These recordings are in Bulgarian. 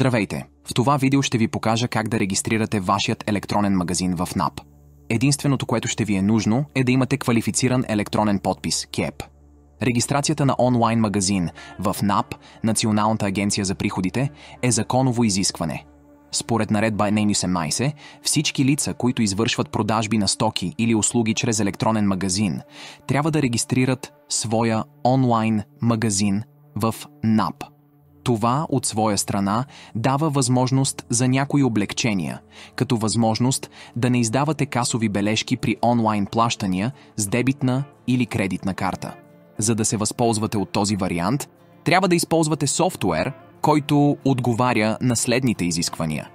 Здравейте! В това видео ще ви покажа как да регистрирате вашият електронен магазин в НАП. Единственото, което ще ви е нужно, е да имате квалифициран електронен подпис КЕП. Регистрацията на онлайн магазин в НАП, Националната агенция за приходите, е законово изискване. Според наредба Н18, всички лица, които извършват продажби на стоки или услуги чрез електронен магазин, трябва да регистрират своя онлайн магазин в НАП. Това от своя страна дава възможност за някои облекчения, като възможност да не издавате касови бележки при онлайн плащания с дебитна или кредитна карта. За да се възползвате от този вариант, трябва да използвате софтуер, който отговаря на следните изисквания.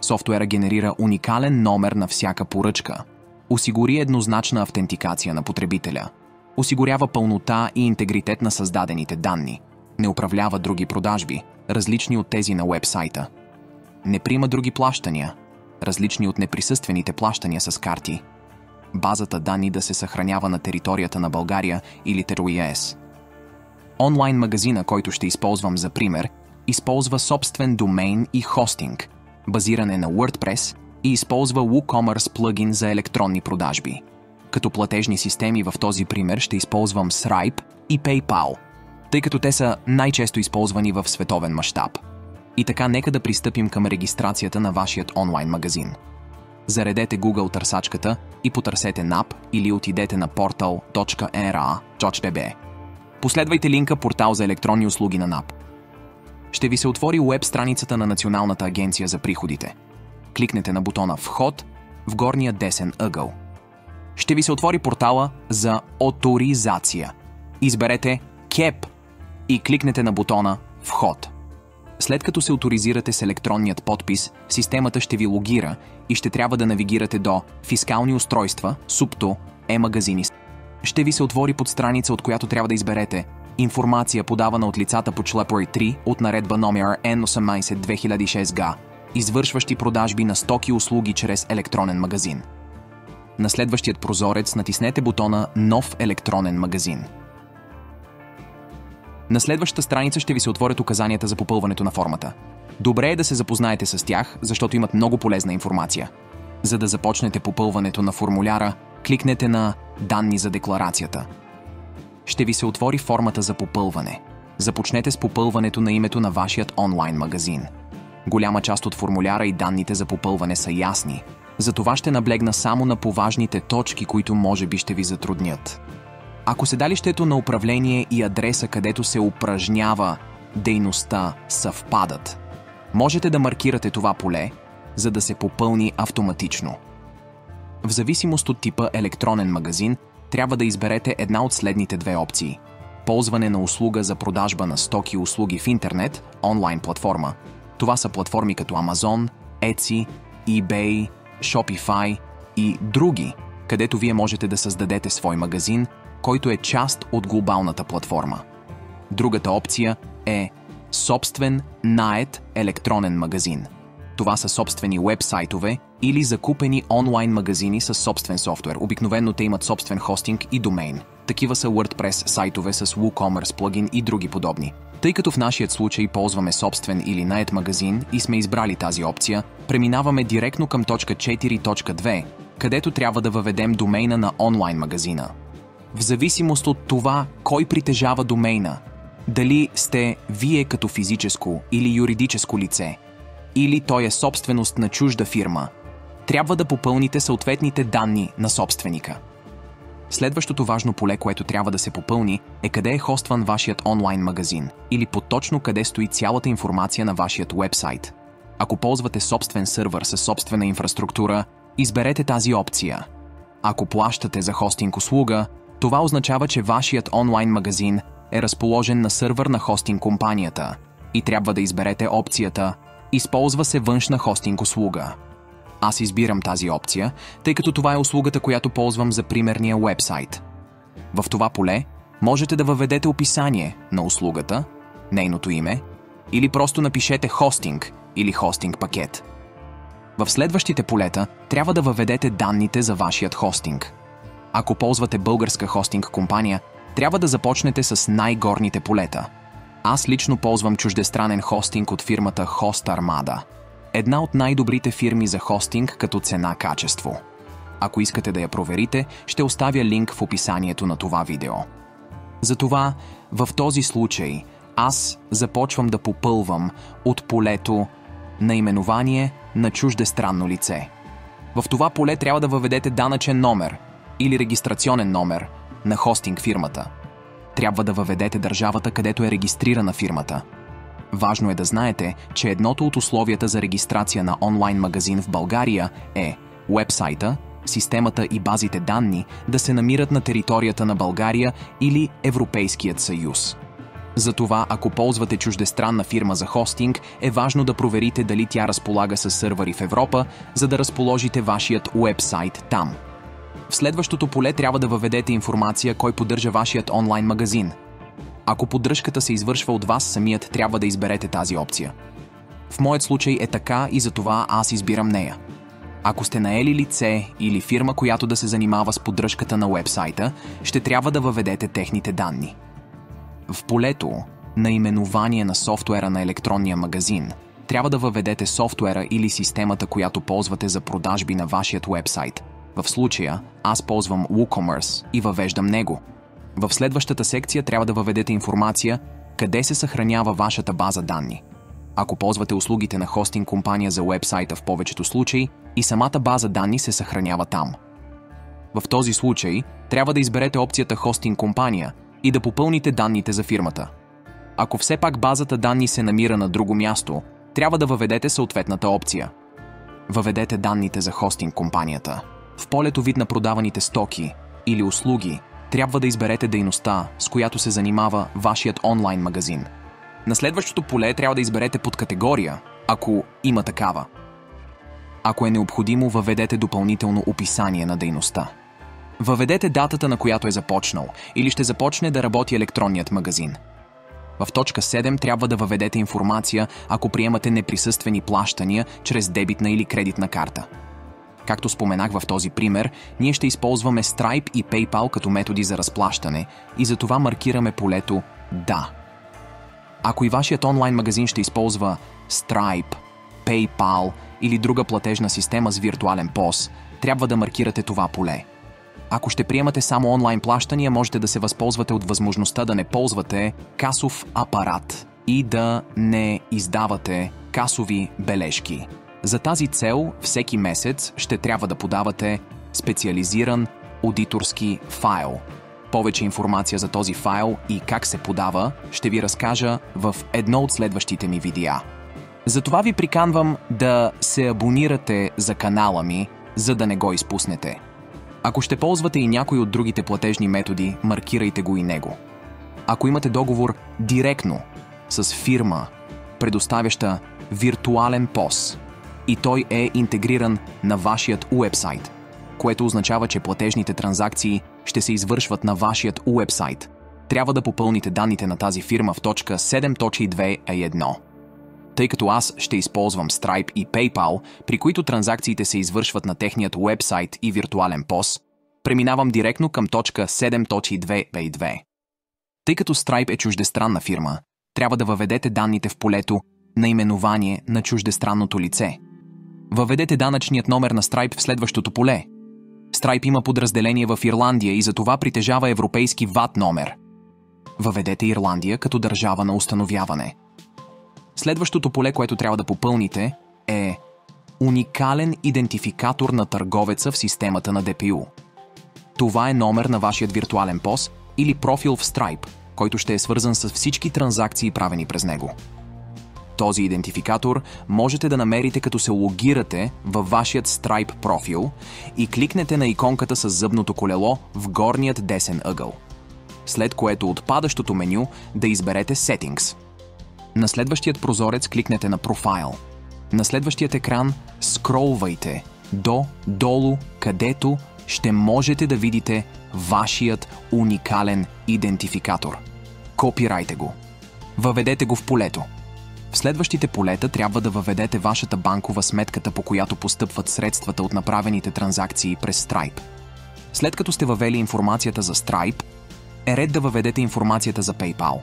Софтуера генерира уникален номер на всяка поръчка, осигури еднозначна автентикация на потребителя, осигурява пълнота и интегритет на създадените данни, не управлява други продажби, различни от тези на уебсайта, не приема други плащания, различни от неприсъствените плащания с карти, базата данни да се съхранява на територията на България или ТЕР-ЕС. Онлайн магазина, който ще използвам за пример, използва собствен домейн и хостинг, базиране на WordPress и използва WooCommerce плагин за електронни продажби. Като платежни системи в този пример ще използвам Stripe и PayPal, тъй като те са най-често използвани в световен мащаб. И така, нека да пристъпим към регистрацията на вашият онлайн магазин. Заредете Google търсачката и потърсете НАП или отидете на portal.nra.gb. Последвайте линка Портал за електронни услуги на НАП. Ще ви се отвори уеб страницата на Националната агенция за приходите. Кликнете на бутона Вход в горния десен ъгъл. Ще ви се отвори портала за оторизация. Изберете КЕП и кликнете на бутона Вход. След като се оторизирате с електронният подпис, системата ще ви логира и ще трябва да навигирате до Фискални устройства, СУПТО, Е-магазини. Ще ви се отвори подстраница, от която трябва да изберете информация, подавана от лицата по член 3 от наредба номер Н18/2006 извършващи продажби на стоки и услуги чрез електронен магазин. На следващият прозорец натиснете бутона Нов електронен магазин. На следващата страница ще ви се отворят указанията за попълването на формата. Добре е да се запознаете с тях, защото имат много полезна информация. За да започнете попълването на формуляра, кликнете на Данни за декларацията. Ще ви се отвори формата за попълване. Започнете с попълването на името на вашият онлайн магазин. Голяма част от формуляра и данните за попълване са ясни, затова ще наблегна само на поважните точки, които може би ще ви затруднят. Ако седалището на управление и адреса, където се упражнява дейността, съвпадат, можете да маркирате това поле, за да се попълни автоматично. В зависимост от типа електронен магазин, трябва да изберете една от следните две опции. Ползване на услуга за продажба на стоки и услуги в интернет, онлайн платформа. Това са платформи като Amazon, Etsy, eBay, Shopify и други, където вие можете да създадете свой магазин, който е част от глобалната платформа. Другата опция е собствен нает електронен магазин. Това са собствени уебсайтове или закупени онлайн магазини с собствен софтуер. Обикновено те имат собствен хостинг и домейн. Такива са WordPress сайтове с WooCommerce плагин и други подобни. Тъй като в нашият случай ползваме собствен или нает магазин и сме избрали тази опция, преминаваме директно към точка 4.2, където трябва да въведем домейна на онлайн магазина. В зависимост от това, кой притежава домейна, дали сте вие като физическо или юридическо лице, или той е собственост на чужда фирма, трябва да попълните съответните данни на собственика. Следващото важно поле, което трябва да се попълни, е къде е хостван вашият онлайн магазин или по-точно къде стои цялата информация на вашият уебсайт. Ако ползвате собствен сървър със собствена инфраструктура, изберете тази опция. Ако плащате за хостинг услуга, това означава, че вашият онлайн магазин е разположен на сървър на хостинг компанията и трябва да изберете опцията «Използва се външна хостинг услуга». Аз избирам тази опция, тъй като това е услугата, която ползвам за примерния уебсайт. В това поле можете да въведете описание на услугата, нейното име, или просто напишете хостинг или хостинг пакет. В следващите полета трябва да въведете данните за вашият хостинг. Ако ползвате българска хостинг компания, трябва да започнете с най-горните полета. Аз лично ползвам чуждестранен хостинг от фирмата Host Armada. Една от най-добрите фирми за хостинг като цена-качество. Ако искате да я проверите, ще оставя линк в описанието на това видео. Затова, в този случай, аз започвам да попълвам от полето наименование на чуждестранно лице. В това поле трябва да въведете данъчен номер или регистрационен номер на хостинг фирмата. Трябва да въведете държавата, където е регистрирана фирмата. Важно е да знаете, че едното от условията за регистрация на онлайн магазин в България е уебсайта, системата и базите данни да се намират на територията на България или Европейският съюз. Затова, ако ползвате чуждестранна фирма за хостинг, е важно да проверите дали тя разполага с сървъри в Европа, за да разположите вашият уебсайт там. В следващото поле трябва да въведете информация кой поддържа вашият онлайн магазин. Ако поддръжката се извършва от вас, самият трябва да изберете тази опция. В моят случай е така и затова аз избирам нея. Ако сте наели лице или фирма, която да се занимава с поддръжката на уебсайта, ще трябва да въведете техните данни. В полето наименование на софтуера на електронния магазин трябва да въведете софтуера или системата, която ползвате за продажби на вашият уебсайт. В случая аз ползвам WooCommerce и въвеждам него. В следващата секция трябва да въведете информация къде се съхранява вашата база данни. Ако ползвате услугите на хостинг компания за уебсайта, в повечето случаи и самата база данни се съхранява там. В този случай трябва да изберете опцията хостинг компания и да попълните данните за фирмата. Ако все пак базата данни се намира на друго място, трябва да въведете съответната опция. Въведете данните за хостинг компанията. В полето вид на продаваните стоки или услуги трябва да изберете дейността, с която се занимава вашият онлайн магазин. На следващото поле трябва да изберете подкатегория, ако има такава. Ако е необходимо, въведете допълнително описание на дейността. Въведете датата, на която е започнал или ще започне да работи електронният магазин. В точка 7 трябва да въведете информация, ако приемате неприсъствени плащания чрез дебитна или кредитна карта. Както споменах в този пример, ние ще използваме Stripe и PayPal като методи за разплащане и затова маркираме полето «Да». Ако и вашият онлайн магазин ще използва Stripe, PayPal или друга платежна система с виртуален POS, трябва да маркирате това поле. Ако ще приемате само онлайн плащания, можете да се възползвате от възможността да не ползвате касов апарат и да не издавате касови бележки. За тази цел всеки месец ще трябва да подавате специализиран одиторски файл. Повече информация за този файл и как се подава ще ви разкажа в едно от следващите ми видеа. Затова ви приканвам да се абонирате за канала ми, за да не го изпуснете. Ако ще ползвате и някой от другите платежни методи, маркирайте го и него. Ако имате договор директно с фирма, предоставяща виртуален POS, и той е интегриран на вашият уебсайт, което означава, че платежните транзакции ще се извършват на вашият уебсайт, трябва да попълните данните на тази фирма в точка 7.2a1. Тъй като аз ще използвам Stripe и PayPal, при които транзакциите се извършват на техният уебсайт и виртуален POS, преминавам директно към точка 7.2b2. Тъй като Stripe е чуждестранна фирма, трябва да въведете данните в полето наименование на чуждестранното лице. Въведете данъчният номер на Stripe в следващото поле. Stripe има подразделение в Ирландия и затова притежава европейски VAT номер. Въведете Ирландия като държава на установяване. Следващото поле, което трябва да попълните, е уникален идентификатор на търговеца в системата на ДПУ. Това е номер на вашият виртуален POS или профил в Stripe, който ще е свързан с всички транзакции, правени през него. Този идентификатор можете да намерите като се логирате във вашият Stripe профил и кликнете на иконката с зъбното колело в горният десен ъгъл, след което от падащото меню да изберете Settings. На следващият прозорец кликнете на Profile. На следващият екран скролвайте долу, където ще можете да видите вашият уникален идентификатор. Копирайте го. Въведете го в полето. В следващите полета трябва да въведете вашата банкова сметката, по която постъпват средствата от направените транзакции през Stripe. След като сте въвели информацията за Stripe, е ред да въведете информацията за PayPal.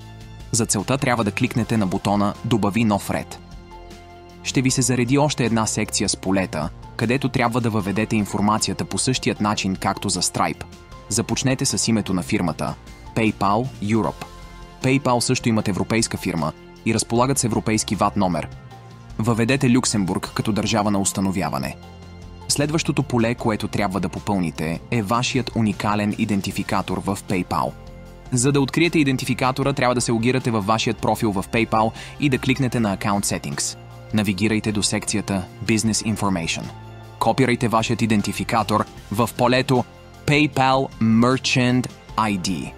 За целта трябва да кликнете на бутона «Добави нов ред». Ще ви се зареди още една секция с полета, където трябва да въведете информацията по същият начин, както за Stripe. Започнете с името на фирмата – PayPal Europe. PayPal също имат европейска фирма и разполагат с европейски VAT номер. Въведете Люксембург като държава на установяване. Следващото поле, което трябва да попълните, е вашият уникален идентификатор в PayPal. За да откриете идентификатора, трябва да се логирате във вашият профил в PayPal и да кликнете на Account Settings. Навигирайте до секцията Business Information. Копирайте вашият идентификатор в полето PayPal Merchant ID.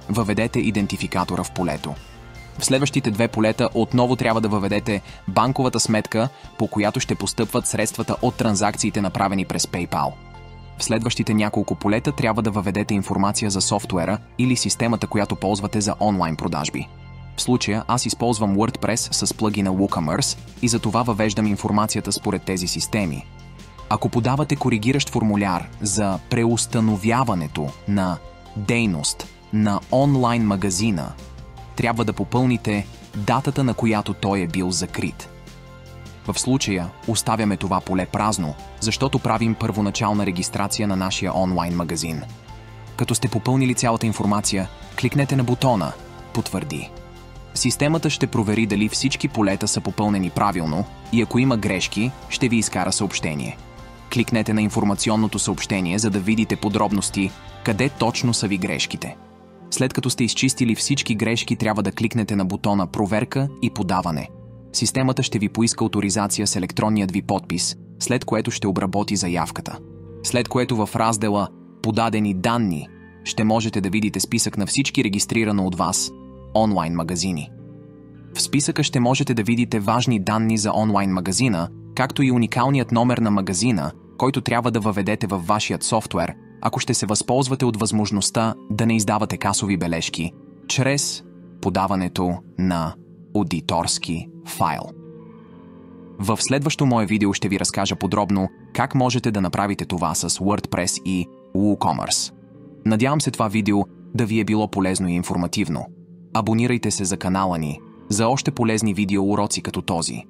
Въведете идентификатора в полето. В следващите две полета отново трябва да въведете банковата сметка, по която ще постъпват средствата от транзакциите, направени през PayPal. В следващите няколко полета трябва да въведете информация за софтуера или системата, която ползвате за онлайн продажби. В случая аз използвам WordPress с плагина WooCommerce и за това въвеждам информацията според тези системи. Ако подавате коригиращ формуляр за преустановяването на дейност на онлайн магазина, трябва да попълните датата, на която той е бил закрит. В случая оставяме това поле празно, защото правим първоначална регистрация на нашия онлайн магазин. Като сте попълнили цялата информация, кликнете на бутона «Потвърди». Системата ще провери дали всички полета са попълнени правилно и ако има грешки, ще ви изкара съобщение. Кликнете на информационното съобщение, за да видите подробности къде точно са ви грешките. След като сте изчистили всички грешки, трябва да кликнете на бутона «Проверка и подаване». Системата ще ви поиска авторизация с електронният ви подпис, след което ще обработи заявката. След което в раздела «Подадени данни» ще можете да видите списък на всички регистрирано от вас онлайн магазини. В списъка ще можете да видите важни данни за онлайн магазина, както и уникалният номер на магазина, който трябва да въведете във вашият софтуер, ако ще се възползвате от възможността да не издавате касови бележки, чрез подаването на аудиторски файл. В следващо мое видео ще ви разкажа подробно как можете да направите това с WordPress и WooCommerce. Надявам се това видео да ви е било полезно и информативно. Абонирайте се за канала ни за още полезни видеоуроци като този.